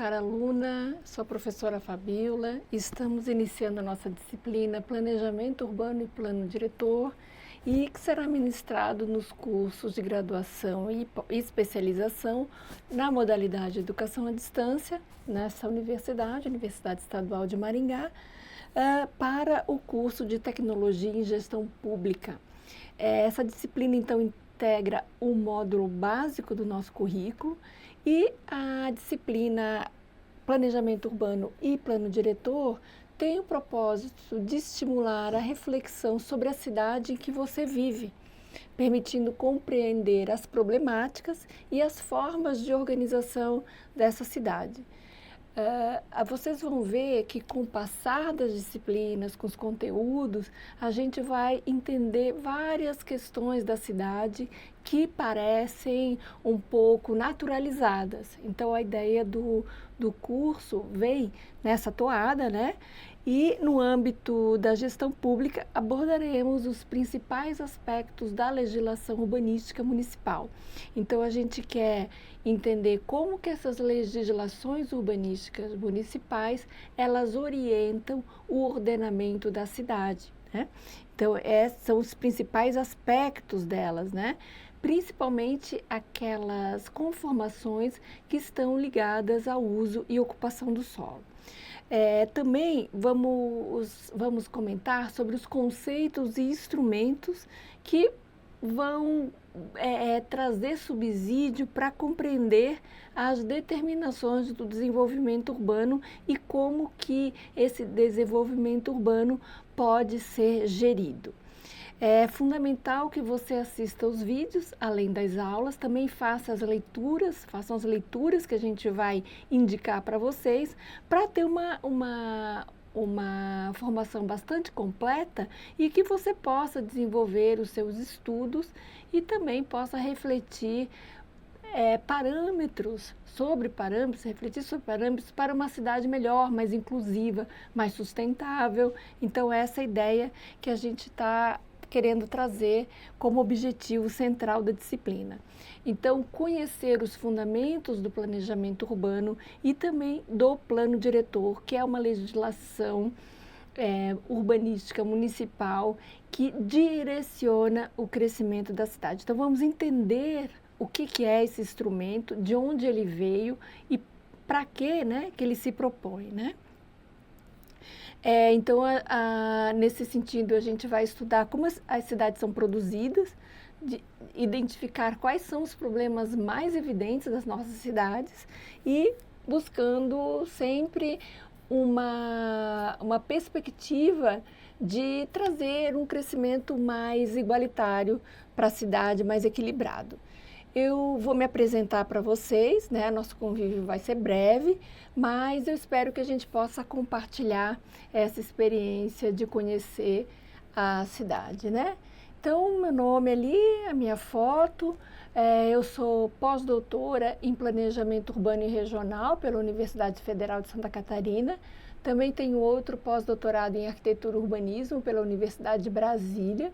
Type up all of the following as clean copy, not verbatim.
cara aluna, sou a professora Fabíola e estamos iniciando a nossa disciplina Planejamento Urbano e Plano Diretor e que será ministrado nos cursos de graduação e especialização na modalidade Educação à Distância, nessa universidade, Universidade Estadual de Maringá, para o curso de Tecnologia em Gestão Pública. Essa disciplina, então, integra o módulo básico do nosso currículo e a disciplina Planejamento Urbano e Plano Diretor tem o propósito de estimular a reflexão sobre a cidade em que você vive, permitindo compreender as problemáticas e as formas de organização dessa cidade. Vocês vão ver que com o passar das disciplinas, com os conteúdos, a gente vai entender várias questões da cidade que parecem um pouco naturalizadas. Então, a ideia do curso vem nessa toada, né? E no âmbito da gestão pública, abordaremos os principais aspectos da legislação urbanística municipal. Então, a gente quer entender como que essas legislações urbanísticas municipais, elas orientam o ordenamento da cidade, né? Então, são os principais aspectos delas, né? Principalmente aquelas conformações que estão ligadas ao uso e ocupação do solo. Também vamos comentar sobre os conceitos e instrumentos que vão trazer subsídio para compreender as determinações do desenvolvimento urbano e como que esse desenvolvimento urbano pode ser gerido. É fundamental que você assista os vídeos, além das aulas, também façam as leituras que a gente vai indicar para vocês, para ter uma formação bastante completa e que você possa desenvolver os seus estudos e também possa refletir refletir sobre parâmetros para uma cidade melhor, mais inclusiva, mais sustentável. Então, essa é a ideia que a gente está querendo trazer como objetivo central da disciplina. Então, conhecer os fundamentos do planejamento urbano e também do plano diretor, que é uma legislação urbanística municipal que direciona o crescimento da cidade. Então, vamos entender o que é esse instrumento, de onde ele veio e para que, né, que ele se propõe, né? Então, nesse sentido, a gente vai estudar como as cidades são produzidas, identificar quais são os problemas mais evidentes das nossas cidades e buscando sempre uma perspectiva de trazer um crescimento mais igualitário para a cidade, mais equilibrado. Eu vou me apresentar para vocês, né? Nosso convívio vai ser breve, mas eu espero que a gente possa compartilhar essa experiência de conhecer a cidade, né? Então, meu nome ali, a minha foto, eu sou pós-doutora em Planejamento Urbano e Regional pela Universidade Federal de Santa Catarina. Também tenho outro pós-doutorado em Arquitetura e Urbanismo pela Universidade de Brasília.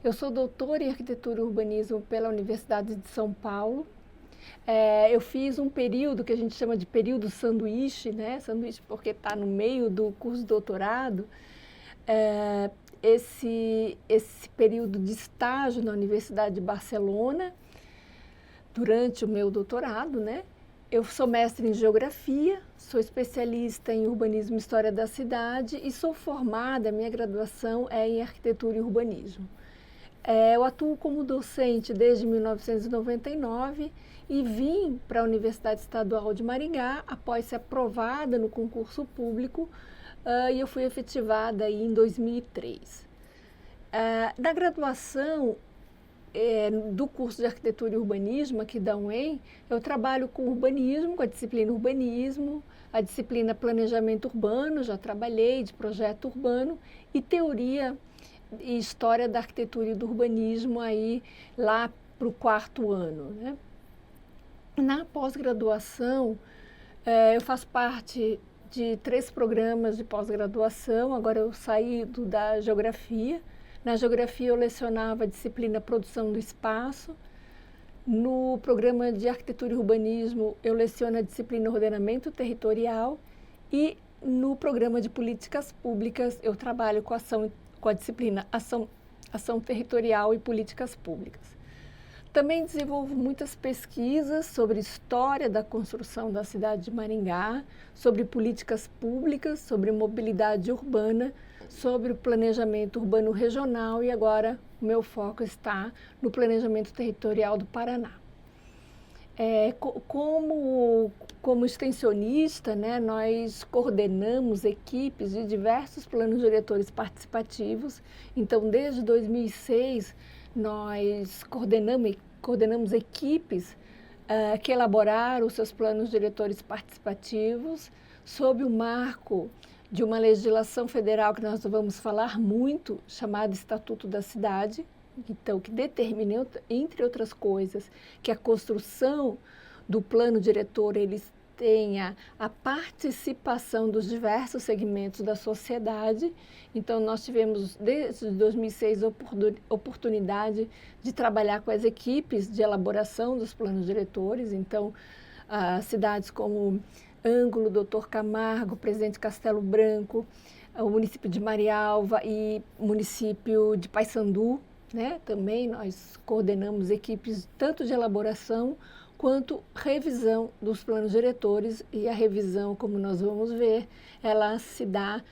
Eu sou doutora em Arquitetura e Urbanismo pela Universidade de São Paulo. Eu fiz um período que a gente chama de período sanduíche, né? Sanduíche porque está no meio do curso de doutorado. Esse período de estágio na Universidade de Barcelona, durante o meu doutorado, né? Eu sou mestre em Geografia, sou especialista em Urbanismo e História da Cidade e sou formada, minha graduação é em Arquitetura e Urbanismo. Eu atuo como docente desde 1999 e vim para a Universidade Estadual de Maringá após ser aprovada no concurso público e eu fui efetivada aí em 2003. Na graduação do curso de Arquitetura e Urbanismo aqui da UEM, eu trabalho com urbanismo, com a disciplina urbanismo, a disciplina planejamento urbano, já trabalhei de projeto urbano e teoria e história da arquitetura e do urbanismo aí lá para o 4º ano, né? Na pós-graduação, eu faço parte de 3 programas de pós-graduação, agora eu saí da Geografia. Na Geografia eu lecionava a disciplina Produção do Espaço, No programa de Arquitetura e Urbanismo, eu leciono a disciplina Ordenamento Territorial e no programa de Políticas Públicas, eu trabalho com a disciplina Ação Territorial e Políticas Públicas. Também desenvolvo muitas pesquisas sobre história da construção da cidade de Maringá, sobre políticas públicas, sobre mobilidade urbana, sobre o planejamento urbano regional e agora o meu foco está no planejamento territorial do Paraná. Como extensionista, né, nós coordenamos equipes de diversos planos diretores participativos. Então, desde 2006, nós coordenamos equipes que elaboraram os seus planos diretores participativos sob o marco de uma legislação federal que nós vamos falar muito, chamada Estatuto da Cidade, então, que determina, entre outras coisas, que a construção do plano diretor ele tenha a participação dos diversos segmentos da sociedade. Então, nós tivemos, desde 2006, a oportunidade de trabalhar com as equipes de elaboração dos planos diretores. Então, cidades como Ângulo, Doutor Camargo, Presidente Castelo Branco, o município de Marialva e o município de Paissandu, né? Também nós coordenamos equipes tanto de elaboração quanto revisão dos planos diretores, e a revisão, como nós vamos ver, ela se dá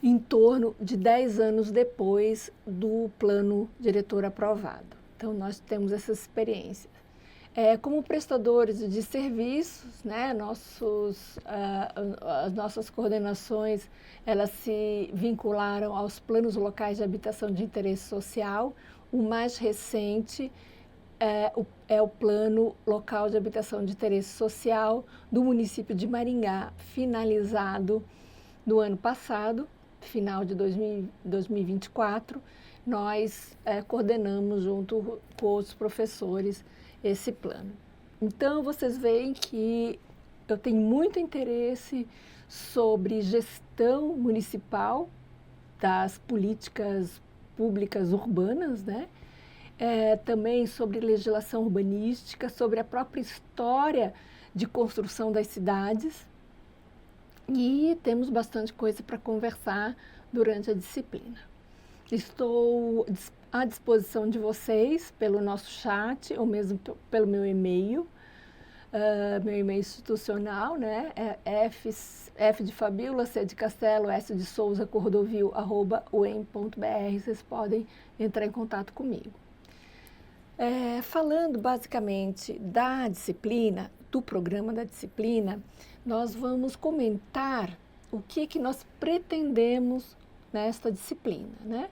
em torno de 10 anos depois do plano diretor aprovado. Então, nós temos essa experiência. Como prestadores de serviços, né, as nossas coordenações, elas se vincularam aos planos locais de habitação de interesse social. O mais recente é o Plano Local de Habitação de Interesse Social do município de Maringá, finalizado no ano passado, final de 2024. Nós coordenamos junto com os professores esse plano. Então, vocês veem que eu tenho muito interesse sobre gestão municipal das políticas públicas urbanas, né? Também sobre legislação urbanística, sobre a própria história de construção das cidades. E temos bastante coisa para conversar durante a disciplina. Estou à disposição de vocês pelo nosso chat ou mesmo pelo meu e-mail. Meu e-mail institucional, né, é F de Fabíola, C de Castelo, S de Souza, Cordovil, @uem.br. Vocês podem entrar em contato comigo. Falando basicamente da disciplina, do programa da disciplina, nós vamos comentar o que nós pretendemos nesta disciplina, né?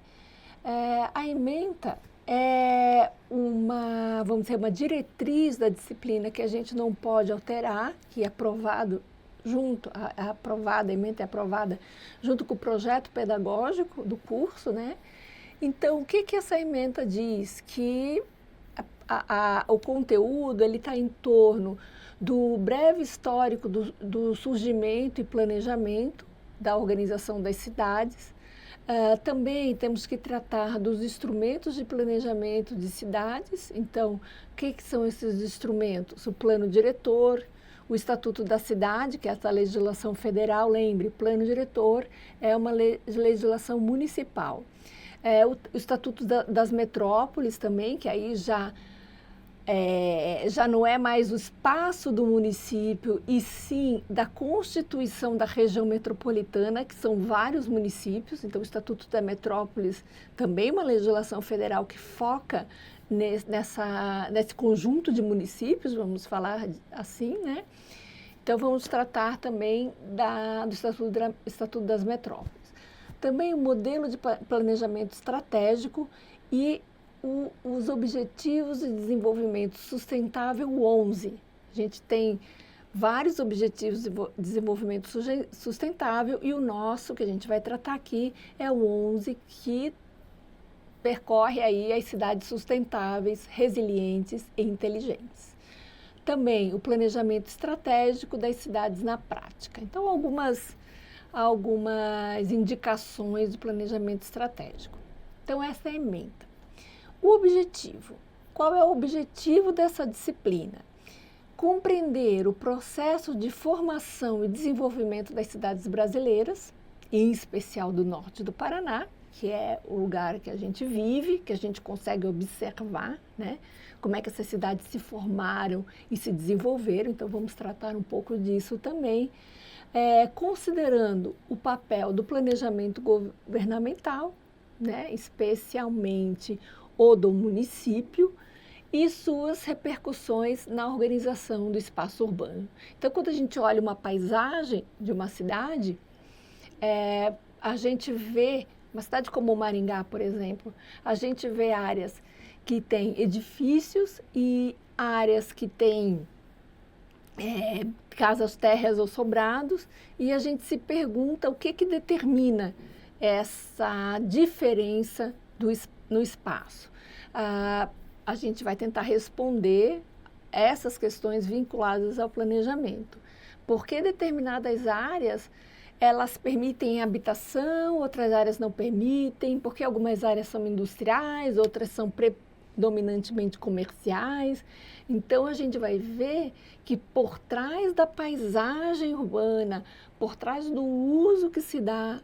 A ementa é vamos dizer, uma diretriz da disciplina que a gente não pode alterar, que é aprovado a ementa é aprovada junto com o projeto pedagógico do curso, né? Então, o que essa ementa diz? Que o conteúdo está em torno do breve histórico do surgimento e planejamento da organização das cidades. Também temos que tratar dos instrumentos de planejamento de cidades. Então, o que são esses instrumentos? O plano diretor, o Estatuto da Cidade, que é essa legislação federal. Lembre, plano diretor é uma legislação municipal. O Estatuto das Metrópoles também, que aí já não é mais o espaço do município, e sim da constituição da região metropolitana, que são vários municípios. Então, o Estatuto da Metrópolis também é uma legislação federal que foca nesse conjunto de municípios, vamos falar assim, né? Então, vamos tratar também do Estatuto das Metrópoles. Também o modelo de planejamento estratégico e os Objetivos de Desenvolvimento Sustentável 11. A gente tem vários Objetivos de Desenvolvimento Sustentável e o nosso, que a gente vai tratar aqui, é o 11, que percorre aí as cidades sustentáveis, resilientes e inteligentes. Também o planejamento estratégico das cidades na prática. Então, algumas indicações de planejamento estratégico. Então, essa é a ementa. O objetivo Qual é o objetivo dessa disciplina? Compreender o processo de formação e desenvolvimento das cidades brasileiras, em especial do norte do Paraná, que é o lugar que a gente vive, que a gente consegue observar, né? Como é que essas cidades se formaram e se desenvolveram. Então, vamos tratar um pouco disso também, considerando o papel do planejamento governamental, né? Especialmente o do município, e suas repercussões na organização do espaço urbano. Então, quando a gente olha uma paisagem de uma cidade, a gente vê, uma cidade como Maringá, por exemplo, a gente vê áreas que têm edifícios e áreas que têm casas térreas ou sobrados, e a gente se pergunta o que determina essa diferença no espaço. A gente vai tentar responder essas questões vinculadas ao planejamento. Por que determinadas áreas elas permitem habitação, outras áreas não permitem? Porque algumas áreas são industriais, outras são predominantemente comerciais. Então, a gente vai ver que por trás da paisagem urbana, por trás do uso que se dá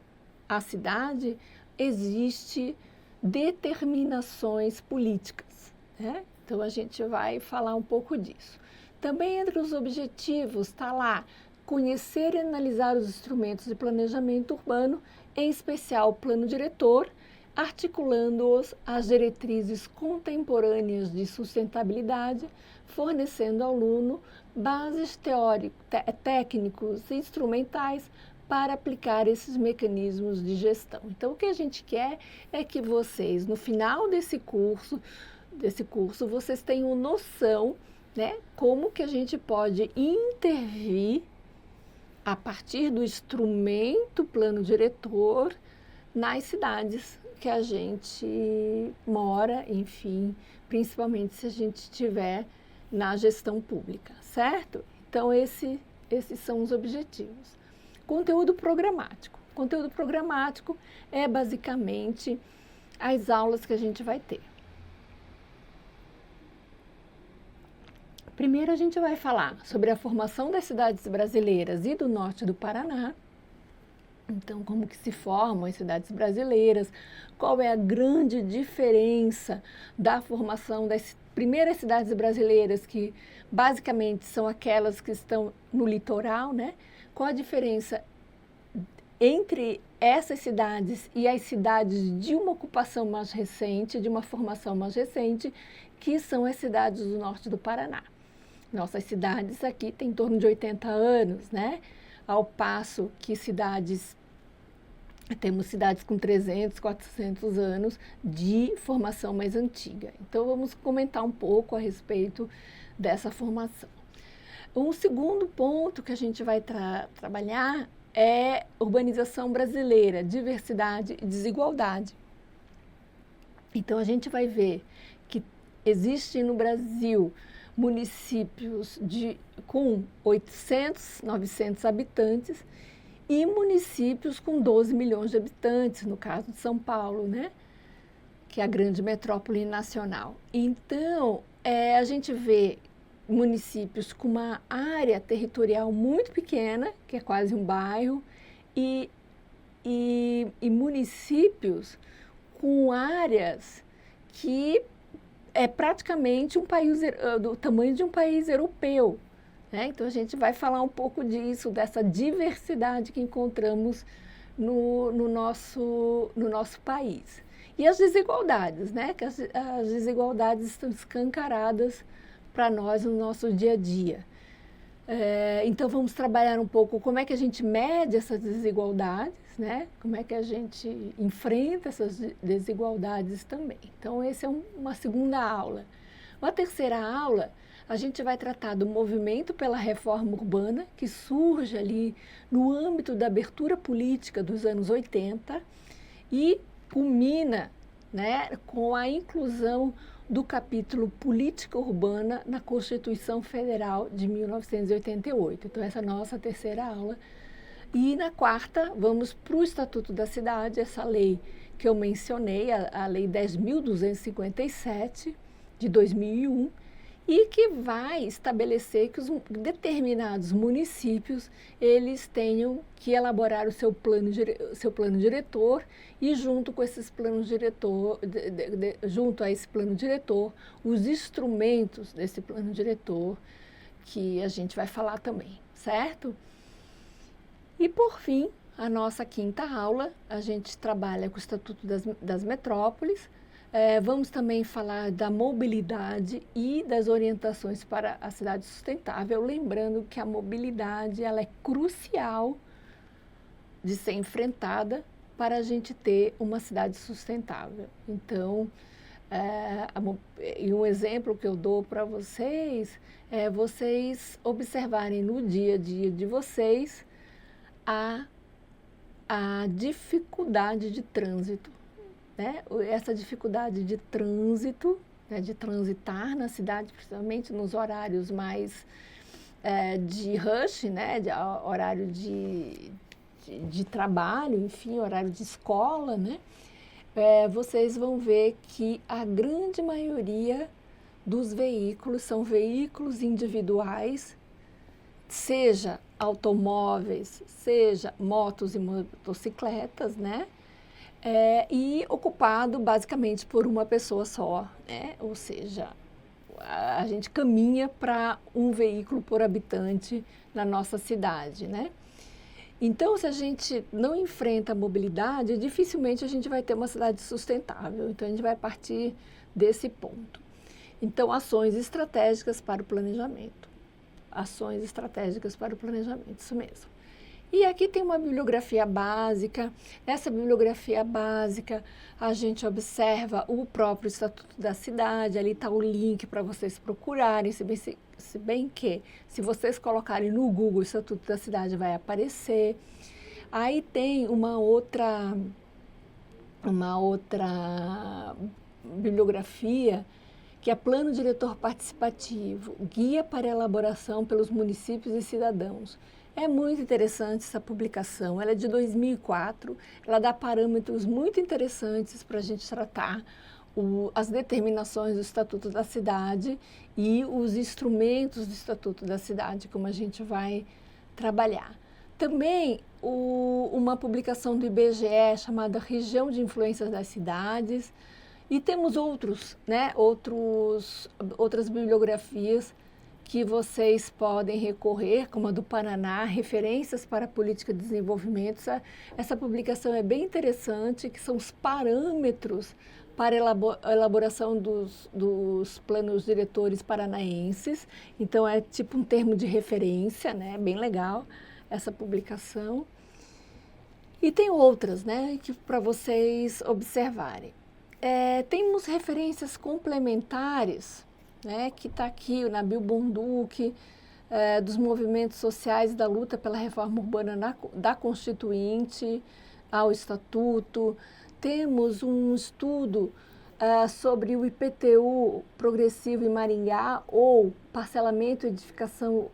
à cidade, existe determinações políticas, né? Então, a gente vai falar um pouco disso. Também entre os objetivos está lá conhecer e analisar os instrumentos de planejamento urbano, em especial o plano diretor, articulando-os às diretrizes contemporâneas de sustentabilidade, fornecendo ao aluno bases técnicos e instrumentais para aplicar esses mecanismos de gestão. Então, o que a gente quer é que vocês, no final desse curso, vocês tenham noção, né, como que a gente pode intervir a partir do instrumento plano diretor nas cidades que a gente mora, enfim, principalmente se a gente estiver na gestão pública, certo? Então, esses são os objetivos. Conteúdo programático. Conteúdo programático é basicamente as aulas que a gente vai ter. Primeiro, a gente vai falar sobre a formação das cidades brasileiras e do norte do Paraná. Então, como que se formam as cidades brasileiras, qual é a grande diferença da formação das primeiras cidades brasileiras, que basicamente são aquelas que estão no litoral, né? Qual a diferença entre essas cidades e as cidades de uma ocupação mais recente, de uma formação mais recente, que são as cidades do norte do Paraná. Nossas cidades aqui têm em torno de 80 anos, né? Ao passo que temos cidades com 300, 400 anos de formação mais antiga. Então, vamos comentar um pouco a respeito dessa formação. Um segundo ponto que a gente vai trabalhar é urbanização brasileira, diversidade e desigualdade. Então, a gente vai ver que existe no Brasil municípios com 800, 900 habitantes e municípios com 12 milhões de habitantes, no caso de São Paulo, né? Que é a grande metrópole nacional. Então, a gente vê municípios com uma área territorial muito pequena, que é quase um bairro, e municípios com áreas que é praticamente um país do tamanho de um país europeu, né? Então, a gente vai falar um pouco disso, dessa diversidade que encontramos no nosso país. E as desigualdades, né? Que as desigualdades estão escancaradas para nós no nosso dia a dia. Então, vamos trabalhar um pouco como é que a gente mede essas desigualdades, né? Como é que a gente enfrenta essas desigualdades também. Então, essa é uma segunda aula. Uma terceira aula, a gente vai tratar do movimento pela reforma urbana, que surge ali no âmbito da abertura política dos anos 80 e culmina, né, com a inclusão do capítulo Política Urbana na Constituição Federal de 1988. Então, essa é a nossa terceira aula. E na quarta, vamos para o Estatuto da Cidade, essa lei que eu mencionei, a Lei 10.257, de 2001, e que vai estabelecer que os determinados municípios eles tenham que elaborar o seu plano diretor e junto com esses planos diretor, junto a esse plano diretor, os instrumentos desse plano diretor que a gente vai falar também, certo? E por fim, a nossa quinta aula, a gente trabalha com o Estatuto das Metrópoles. Vamos também falar da mobilidade e das orientações para a cidade sustentável, lembrando que a mobilidade ela é crucial de ser enfrentada para a gente ter uma cidade sustentável. Então, e um exemplo que eu dou para vocês é vocês observarem no dia a dia de vocês a dificuldade de trânsito. Né? Essa dificuldade de trânsito, né, de transitar na cidade, principalmente nos horários mais de rush, né, horário de trabalho, enfim, horário de escola, né, vocês vão ver que a grande maioria dos veículos são veículos individuais, seja automóveis, seja motos e motocicletas, né? E ocupado basicamente por uma pessoa só, né? Ou seja, a gente caminha para um veículo por habitante na nossa cidade, né? Então, se a gente não enfrenta a mobilidade, dificilmente a gente vai ter uma cidade sustentável. Então, a gente vai partir desse ponto. Então, ações estratégicas para o planejamento. Ações estratégicas para o planejamento, isso mesmo. E aqui tem uma bibliografia básica. Nessa bibliografia básica, a gente observa o próprio Estatuto da Cidade. Ali está o link para vocês procurarem, se bem que, se vocês colocarem no Google o Estatuto da Cidade, vai aparecer. Aí tem uma outra bibliografia, que é Plano Diretor Participativo, Guia para Elaboração pelos Municípios e Cidadãos. É muito interessante essa publicação, ela é de 2004, ela dá parâmetros muito interessantes para a gente tratar as determinações do Estatuto da Cidade e os instrumentos do Estatuto da Cidade, como a gente vai trabalhar. Também uma publicação do IBGE chamada Região de Influências das Cidades, e temos outras bibliografias que vocês podem recorrer, como a do Paraná, Referências para a Política de Desenvolvimento. Essa publicação é bem interessante, que são os parâmetros para a elaboração dos planos diretores paranaenses. Então, é tipo um termo de referência, né? Bem legal essa publicação. E tem outras, né, para vocês observarem. Temos referências complementares, né, que está aqui o Nabil Bonduque, dos movimentos sociais da luta pela reforma urbana da Constituinte ao Estatuto. Temos um estudo sobre o IPTU progressivo em Maringá, ou parcelamento, edificação,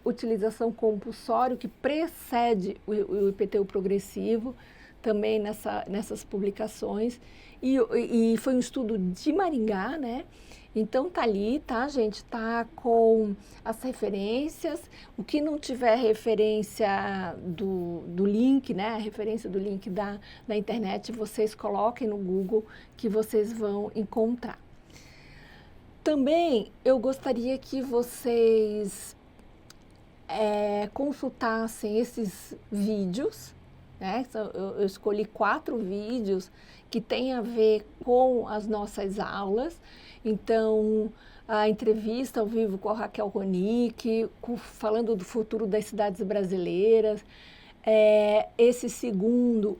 utilização compulsório, que precede o IPTU progressivo, também nessas publicações. E foi um estudo de Maringá, né? Então, tá ali, tá, gente? Tá com as referências. O que não tiver referência do link, né? A referência do link da internet, vocês coloquem no Google que vocês vão encontrar. Também, eu gostaria que vocês consultassem esses vídeos, né? Eu escolhi 4 vídeos que têm a ver com as nossas aulas. Então, a entrevista ao vivo com a Raquel Ronick, falando do futuro das cidades brasileiras. Esse segundo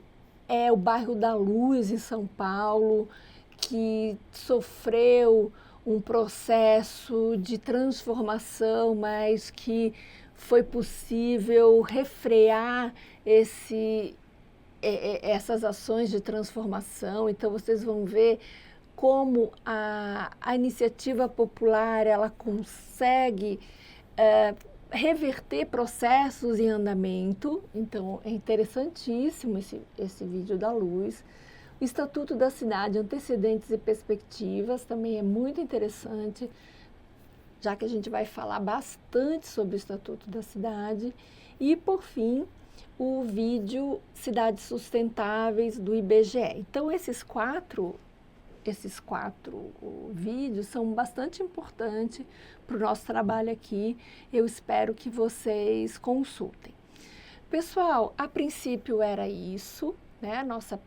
é o bairro da Luz, em São Paulo, que sofreu um processo de transformação, mas que foi possível refrear essas ações de transformação. Então, vocês vão ver como a iniciativa popular ela consegue reverter processos em andamento. Então, é interessantíssimo esse vídeo da Luz. Estatuto da Cidade, Antecedentes e Perspectivas, também é muito interessante, já que a gente vai falar bastante sobre o Estatuto da Cidade. E, por fim, o vídeo Cidades Sustentáveis do IBGE. Então, esses quatro vídeos são bastante importantes para o nosso trabalho aqui. Eu espero que vocês consultem. Pessoal, a princípio era isso, né? Nosso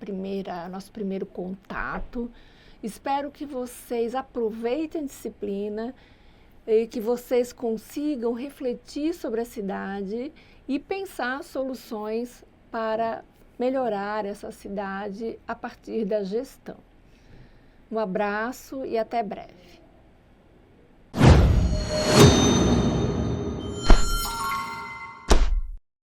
primeiro contato. Espero que vocês aproveitem a disciplina e que vocês consigam refletir sobre a cidade e pensar soluções para melhorar essa cidade a partir da gestão. Um abraço e até breve.